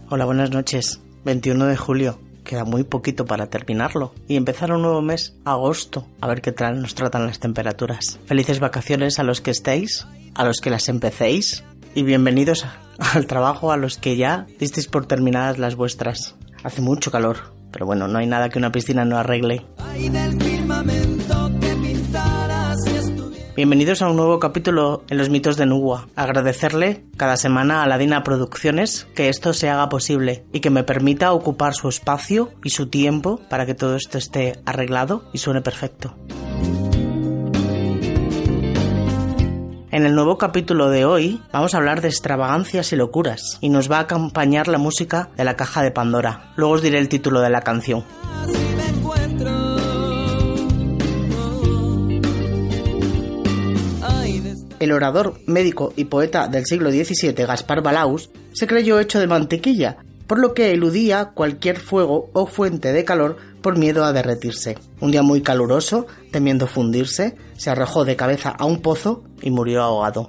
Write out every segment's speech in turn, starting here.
Hola, buenas noches. 21 de julio. Queda muy poquito para terminarlo y empezar un nuevo mes, agosto, a ver qué tal nos tratan las temperaturas. Felices vacaciones a los que estéis, a los que las empecéis y bienvenidos al trabajo a los que ya disteis por terminadas las vuestras. Hace mucho calor, pero bueno, no hay nada que una piscina no arregle. Bienvenidos a un nuevo capítulo en los mitos de Nuwa. Agradecerle cada semana a Ladina Producciones que esto se haga posible y que me permita ocupar su espacio y su tiempo para que todo esto esté arreglado y suene perfecto. En el nuevo capítulo de hoy vamos a hablar de extravagancias y locuras y nos va a acompañar la música de la Caja de Pandora. Luego os diré el título de la canción. El orador, médico y poeta del siglo XVII, Gaspar Balaus, se creyó hecho de mantequilla, por lo que eludía cualquier fuego o fuente de calor por miedo a derretirse. Un día muy caluroso, temiendo fundirse, se arrojó de cabeza a un pozo y murió ahogado.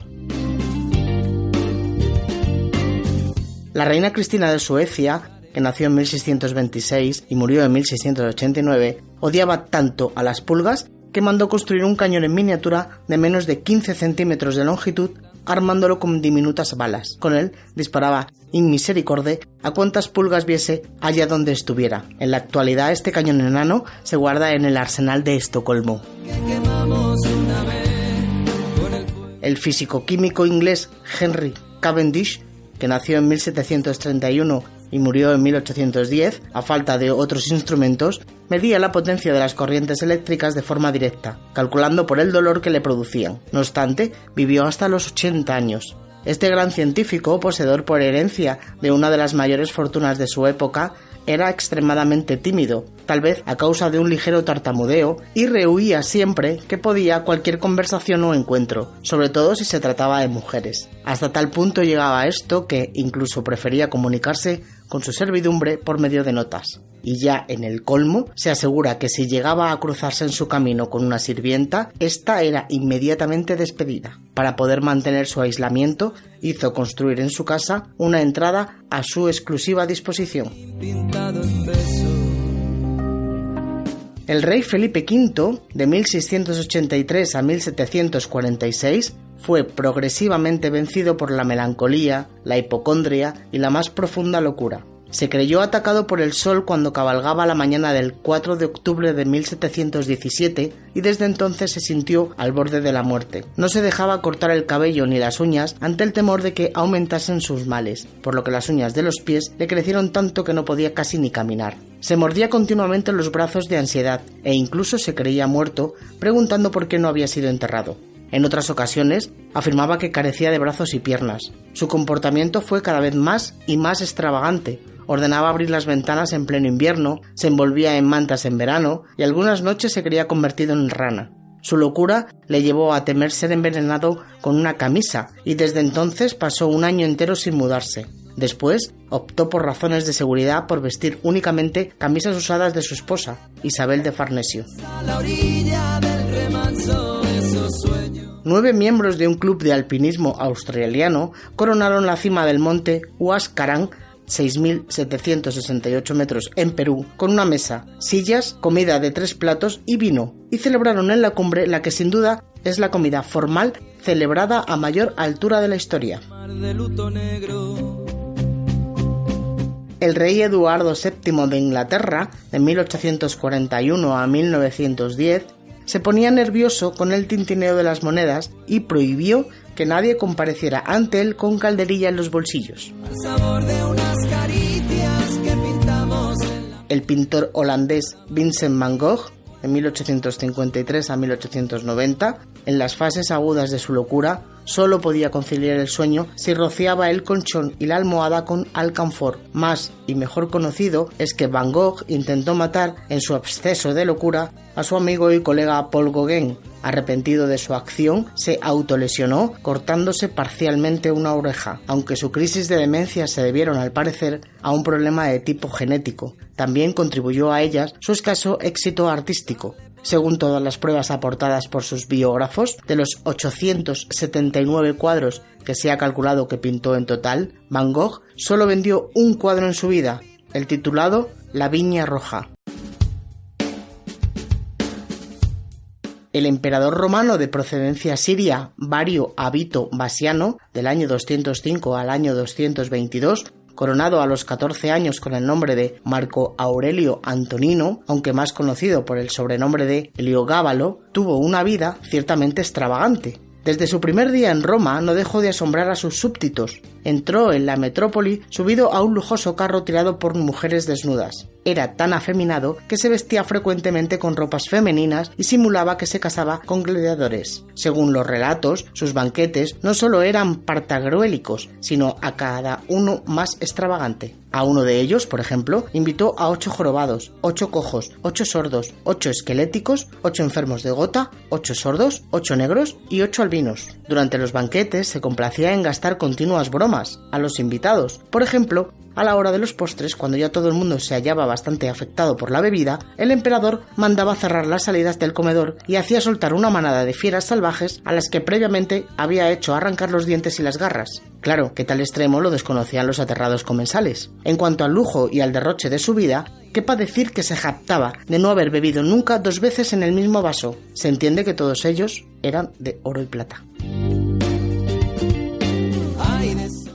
La reina Cristina de Suecia, que nació en 1626 y murió en 1689, odiaba tanto a las pulgas que mandó construir un cañón en miniatura de menos de 15 centímetros de longitud, armándolo con diminutas balas. Con él disparaba in misericorde a cuantas pulgas viese allá donde estuviera. En la actualidad este cañón enano se guarda en el Arsenal de Estocolmo. El físico-químico inglés Henry Cavendish, que nació en 1731 y murió en 1810, a falta de otros instrumentos, medía la potencia de las corrientes eléctricas de forma directa, calculando por el dolor que le producían. No obstante, vivió hasta los 80 años. Este gran científico, poseedor por herencia de una de las mayores fortunas de su época, era extremadamente tímido, tal vez a causa de un ligero tartamudeo, y rehuía siempre que podía cualquier conversación o encuentro, sobre todo si se trataba de mujeres. Hasta tal punto llegaba esto que incluso prefería comunicarse con su servidumbre por medio de notas. Y ya en el colmo, se asegura que si llegaba a cruzarse en su camino con una sirvienta, ésta era inmediatamente despedida. Para poder mantener su aislamiento, hizo construir en su casa una entrada a su exclusiva disposición. El rey Felipe V, de 1683 a 1746, fue progresivamente vencido por la melancolía, la hipocondria y la más profunda locura. Se creyó atacado por el sol cuando cabalgaba la mañana del 4 de octubre de 1717 y desde entonces se sintió al borde de la muerte. No se dejaba cortar el cabello ni las uñas ante el temor de que aumentasen sus males, por lo que las uñas de los pies le crecieron tanto que no podía casi ni caminar. Se mordía continuamente los brazos de ansiedad e incluso se creía muerto, preguntando por qué no había sido enterrado. En otras ocasiones afirmaba que carecía de brazos y piernas. Su comportamiento fue cada vez más y más extravagante. Ordenaba abrir las ventanas en pleno invierno, se envolvía en mantas en verano y algunas noches se creía convertido en rana. Su locura le llevó a temer ser envenenado con una camisa y desde entonces pasó un año entero sin mudarse. Después optó por razones de seguridad por vestir únicamente camisas usadas de su esposa, Isabel de Farnesio. 9 miembros de un club de alpinismo australiano coronaron la cima del monte Huascarán, 6.768 metros en Perú, con una mesa, sillas, comida de 3 platos y vino, y celebraron en la cumbre la que sin duda es la comida formal celebrada a mayor altura de la historia. El rey Eduardo VII de Inglaterra, de 1841 a 1910, se ponía nervioso con el tintineo de las monedas y prohibió que nadie compareciera ante él con calderilla en los bolsillos. El pintor holandés Vincent van Gogh, de 1853 a 1890, en las fases agudas de su locura, solo podía conciliar el sueño si rociaba el colchón y la almohada con alcanfor. Más y mejor conocido es que Van Gogh intentó matar, en su exceso de locura, a su amigo y colega Paul Gauguin. Arrepentido de su acción, se autolesionó cortándose parcialmente una oreja, aunque su crisis de demencia se debieron al parecer a un problema de tipo genético. También contribuyó a ellas su escaso éxito artístico. Según todas las pruebas aportadas por sus biógrafos, de los 879 cuadros que se ha calculado que pintó en total, Van Gogh solo vendió un cuadro en su vida, el titulado La Viña Roja. El emperador romano de procedencia siria, Vario Abito Vasiano, del año 205 al año 222, coronado a los 14 años con el nombre de Marco Aurelio Antonino, aunque más conocido por el sobrenombre de Heliogábalo, tuvo una vida ciertamente extravagante. Desde su primer día en Roma no dejó de asombrar a sus súbditos. Entró en la metrópoli subido a un lujoso carro tirado por mujeres desnudas. Era tan afeminado que se vestía frecuentemente con ropas femeninas y simulaba que se casaba con gladiadores. Según los relatos, sus banquetes no solo eran partagruélicos, sino a cada uno más extravagante. A uno de ellos, por ejemplo, invitó a 8 jorobados, 8 cojos, 8 sordos, 8 esqueléticos, 8 enfermos de gota, 8 sordos, 8 negros y 8 albinos. Durante los banquetes se complacía en gastar continuas bromas a los invitados. Por ejemplo, a la hora de los postres, cuando ya todo el mundo se hallaba bastante afectado por la bebida, el emperador mandaba cerrar las salidas del comedor y hacía soltar una manada de fieras salvajes a las que previamente había hecho arrancar los dientes y las garras. Claro, que tal extremo lo desconocían los aterrados comensales. En cuanto al lujo y al derroche de su vida, quepa decir que se jactaba de no haber bebido nunca 2 veces en el mismo vaso. Se entiende que todos ellos eran de oro y plata.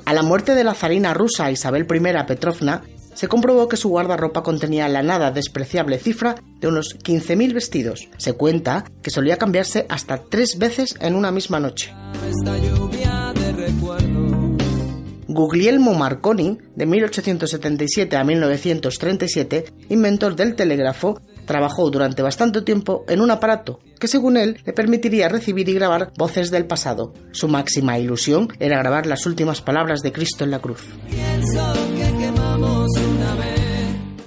A la muerte de la zarina rusa Isabel I Petrovna, se comprobó que su guardarropa contenía la nada despreciable cifra de unos 15.000 vestidos. Se cuenta que solía cambiarse hasta 3 veces en una misma noche. Guglielmo Marconi, de 1877 a 1937, inventor del telégrafo, trabajó durante bastante tiempo en un aparato que, según él, le permitiría recibir y grabar voces del pasado. Su máxima ilusión era grabar las últimas palabras de Cristo en la cruz.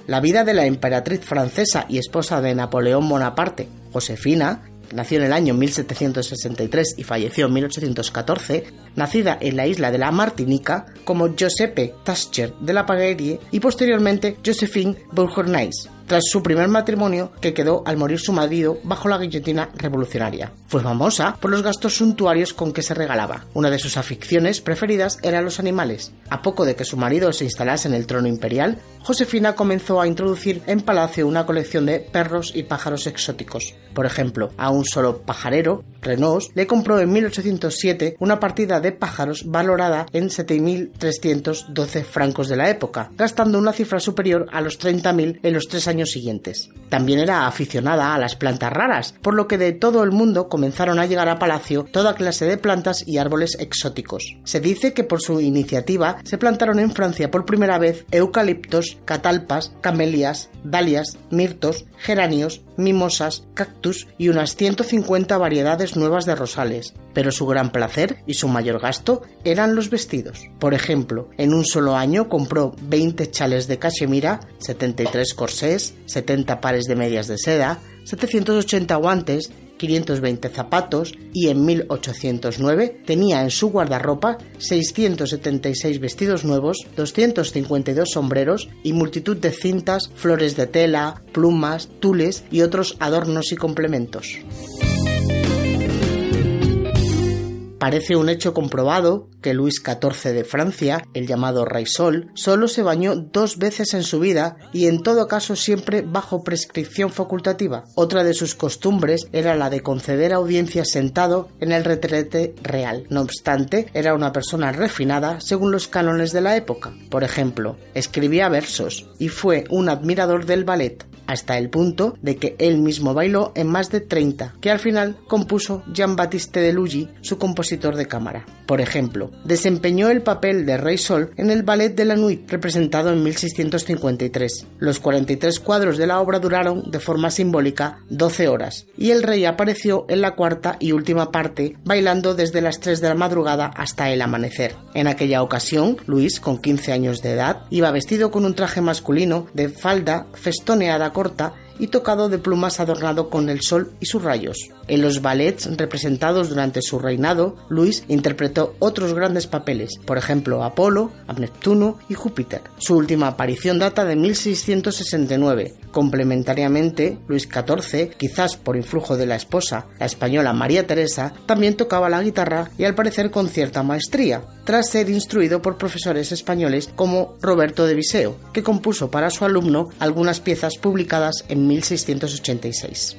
La vida de la emperatriz francesa y esposa de Napoleón Bonaparte, Josefina, nació en el año 1763 y falleció en 1814, nacida en la isla de la Martinica como Giuseppe Tascher de la Pagerie y posteriormente Josephine Bourgognais, tras su primer matrimonio que quedó al morir su marido bajo la guillotina revolucionaria. Fue famosa por los gastos suntuarios con que se regalaba. Una de sus aficiones preferidas eran los animales. A poco de que su marido se instalase en el trono imperial, Josefina comenzó a introducir en palacio una colección de perros y pájaros exóticos. Por ejemplo, a un solo pajarero, Renaud, le compró en 1807 una partida de pájaros valorada en 7.312 francos de la época, gastando una cifra superior a los 30.000 en los 3 años siguientes. También era aficionada a las plantas raras, por lo que de todo el mundo comenzaron a llegar a palacio toda clase de plantas y árboles exóticos. Se dice que por su iniciativa se plantaron en Francia por primera vez eucaliptos, catalpas, camelias, dalias, mirtos, geranios, mimosas, cactus y unas 150 variedades nuevas de rosales. Pero su gran placer y su mayor gasto eran los vestidos. Por ejemplo, en un solo año compró 20 chales de cachemira, 73 corsés, 70 pares de medias de seda, 780 guantes, 520 zapatos y en 1809 tenía en su guardarropa 676 vestidos nuevos, 252 sombreros y multitud de cintas, flores de tela, plumas, tules y otros adornos y complementos. Parece un hecho comprobado que Luis XIV de Francia, el llamado Rey Sol, solo se bañó 2 veces en su vida y en todo caso siempre bajo prescripción facultativa. Otra de sus costumbres era la de conceder audiencias sentado en el retrete real. No obstante, era una persona refinada según los cánones de la época. Por ejemplo, escribía versos y fue un admirador del ballet, hasta el punto de que él mismo bailó en más de 30, que al final compuso Jean-Baptiste de Lully, su compositor de cámara. Por ejemplo, desempeñó el papel de Rey Sol en el Ballet de la Nuit, representado en 1653. Los 43 cuadros de la obra duraron, de forma simbólica, 12 horas, y el rey apareció en la cuarta y última parte, bailando desde las 3 de la madrugada hasta el amanecer. En aquella ocasión, Luis, con 15 años de edad, iba vestido con un traje masculino de falda festoneada corta y tocado de plumas adornado con el sol y sus rayos. En los ballets representados durante su reinado, Luis interpretó otros grandes papeles, por ejemplo a Apolo, a Neptuno y Júpiter. Su última aparición data de 1669, Complementariamente, Luis XIV, quizás por influjo de la esposa, la española María Teresa, también tocaba la guitarra y al parecer con cierta maestría, tras ser instruido por profesores españoles como Roberto de Viseo, que compuso para su alumno algunas piezas publicadas en 1686.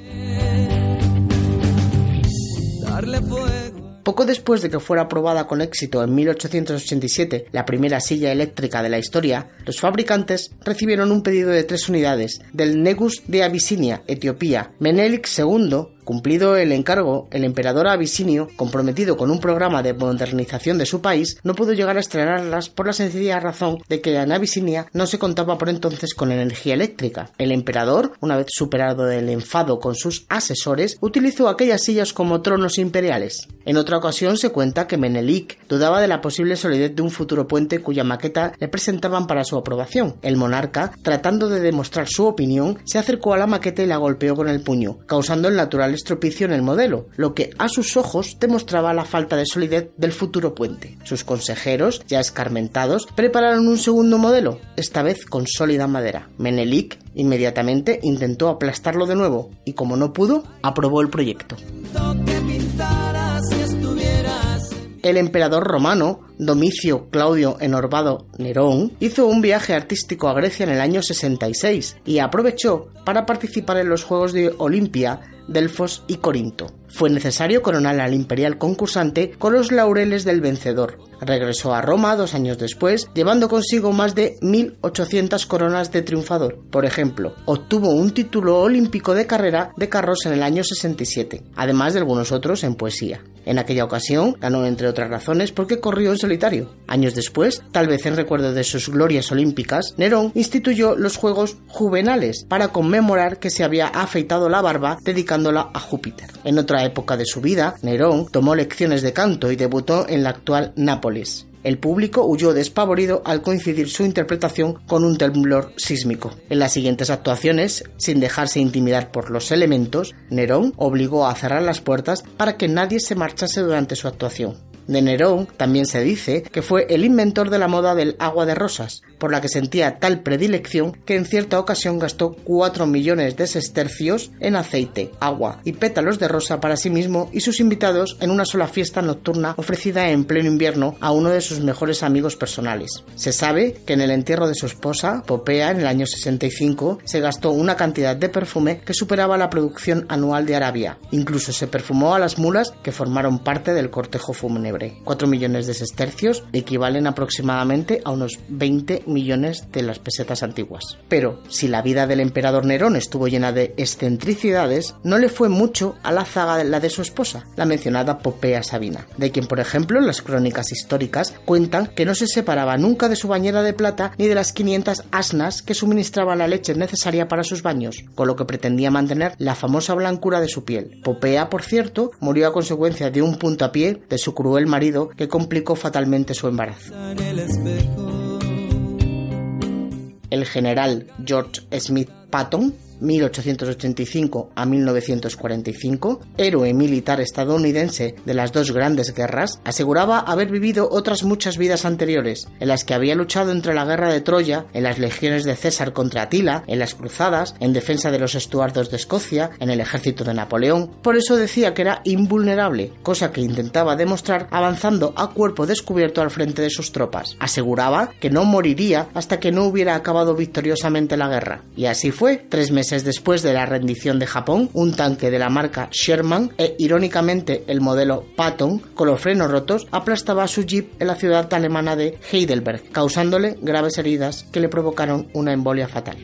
Poco después de que fuera probada con éxito en 1887 la primera silla eléctrica de la historia, los fabricantes recibieron un pedido de 3 unidades del Negus de Abisinia, Etiopía. Menelik II, cumplido el encargo, el emperador abisinio, comprometido con un programa de modernización de su país, no pudo llegar a estrenarlas por la sencilla razón de que en Abisinia no se contaba por entonces con energía eléctrica. El emperador, una vez superado el enfado con sus asesores, utilizó aquellas sillas como tronos imperiales. En otra ocasión se cuenta que Menelik dudaba de la posible solidez de un futuro puente cuya maqueta le presentaban para su aprobación. El monarca, tratando de demostrar su opinión, se acercó a la maqueta y la golpeó con el puño, causando el natural estropicio en el modelo, lo que a sus ojos demostraba la falta de solidez del futuro puente. Sus consejeros, ya escarmentados, prepararon un segundo modelo, esta vez con sólida madera. Menelik inmediatamente intentó aplastarlo de nuevo y, como no pudo, aprobó el proyecto. El emperador romano, Domicio Claudio Enorbado Nerón, hizo un viaje artístico a Grecia en el año 66 y aprovechó para participar en los Juegos de Olimpia, Delfos y Corinto. Fue necesario coronar al imperial concursante con los laureles del vencedor. Regresó a Roma 2 años después, llevando consigo más de 1.800 coronas de triunfador. Por ejemplo, obtuvo un título olímpico de carrera de carros en el año 67, además de algunos otros en poesía. En aquella ocasión ganó, entre otras razones, porque corrió en solitario. Años después, tal vez en recuerdo de sus glorias olímpicas, Nerón instituyó los Juegos Juvenales para conmemorar que se había afeitado la barba dedicándola a Júpiter. En otra época de su vida, Nerón tomó lecciones de canto y debutó en la actual Nápoles. El público huyó despavorido al coincidir su interpretación con un temblor sísmico. En las siguientes actuaciones, sin dejarse intimidar por los elementos, Nerón obligó a cerrar las puertas para que nadie se marchase durante su actuación. De Nerón también se dice que fue el inventor de la moda del agua de rosas, por la que sentía tal predilección que en cierta ocasión gastó 4 millones de sestercios en aceite, agua y pétalos de rosa para sí mismo y sus invitados en una sola fiesta nocturna ofrecida en pleno invierno a uno de sus mejores amigos personales. Se sabe que en el entierro de su esposa, Popea, en el año 65, se gastó una cantidad de perfume que superaba la producción anual de Arabia. Incluso se perfumó a las mulas que formaron parte del cortejo fúnebre. 4 millones de sestercios equivalen aproximadamente a unos 20 millones de las pesetas antiguas. Pero si la vida del emperador Nerón estuvo llena de excentricidades, no le fue mucho a la zaga la de su esposa, la mencionada Popea Sabina, de quien, por ejemplo, las crónicas históricas cuentan que no se separaba nunca de su bañera de plata ni de las 500 asnas que suministraban la leche necesaria para sus baños, con lo que pretendía mantener la famosa blancura de su piel. Popea, por cierto, murió a consecuencia de un puntapié de su cruel marido que complicó fatalmente su embarazo. El general George Smith Patton, 1885 a 1945, héroe militar estadounidense de las 2 grandes guerras, aseguraba haber vivido otras muchas vidas anteriores, en las que había luchado entre la guerra de Troya, en las legiones de César contra Atila, en las cruzadas, en defensa de los estuardos de Escocia, en el ejército de Napoleón. Por eso decía que era invulnerable, cosa que intentaba demostrar avanzando a cuerpo descubierto al frente de sus tropas. Aseguraba que no moriría hasta que no hubiera acabado victoriosamente la guerra. Y así fue. 3 meses después de la rendición de Japón, un tanque de la marca Sherman e irónicamente el modelo Patton, con los frenos rotos, aplastaba a su jeep en la ciudad alemana de Heidelberg, causándole graves heridas que le provocaron una embolia fatal.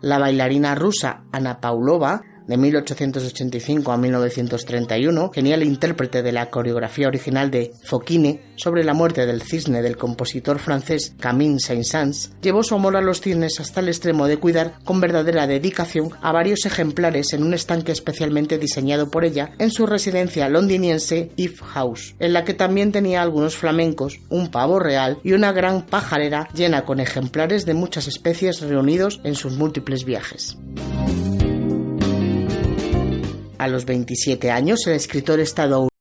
La bailarina rusa Anna Pavlova, de 1885 a 1931, genial intérprete de la coreografía original de Fokine sobre la muerte del cisne del compositor francés Camille Saint-Saëns, llevó su amor a los cisnes hasta el extremo de cuidar con verdadera dedicación a varios ejemplares en un estanque especialmente diseñado por ella en su residencia londinense If House, en la que también tenía algunos flamencos, un pavo real y una gran pajarera llena con ejemplares de muchas especies reunidos en sus múltiples viajes. A los 27 años, el escritor estadounidense